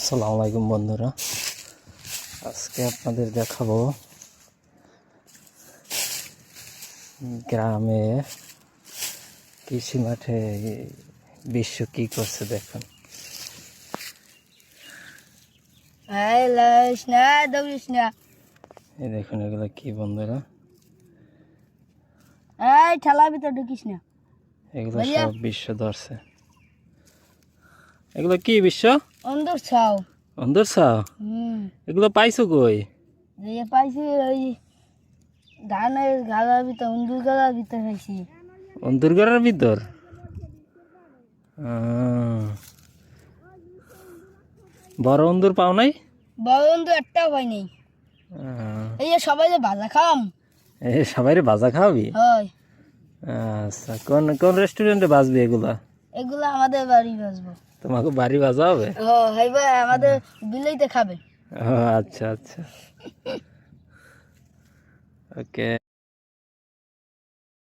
আসসালামু আলাইকুম বন্ধুরা, আজকে আপনাদের দেখাবো গ্রামে কৃষি মাঠে বিশ্ব কি করছে দেখুন। এই দেখুন এগুলো কি বন্ধুরা, এগুলো সব বিশ্ব ধরছে। এগুলো কি বিশ্ব? অন্ধর ছাও। এগুলো পাইছো কই? পাইছি ওই ধানের গালার ভিতর, অন্দুর গালার ভিতর পাইছি। অন্ধুর ঘরের ভিতর? বড় অন্ধুর পাও নাই? বড় অন্দুর একটাও পাই নাই। এই যে সবাই যে ভাজা খাম। সবাই ভাজা খাওয়াবি? হয়। আচ্ছা, কোন কোন রেস্টুরেন্টে বাজবি এগুলা? এগুলো আমাদের বাড়ি বাজবো। তোমাকে বাড়ি বাজা হবে? হ্যাঁ, আমাদের বিলেইতে খাবে। ও আচ্ছা আচ্ছা, ওকে।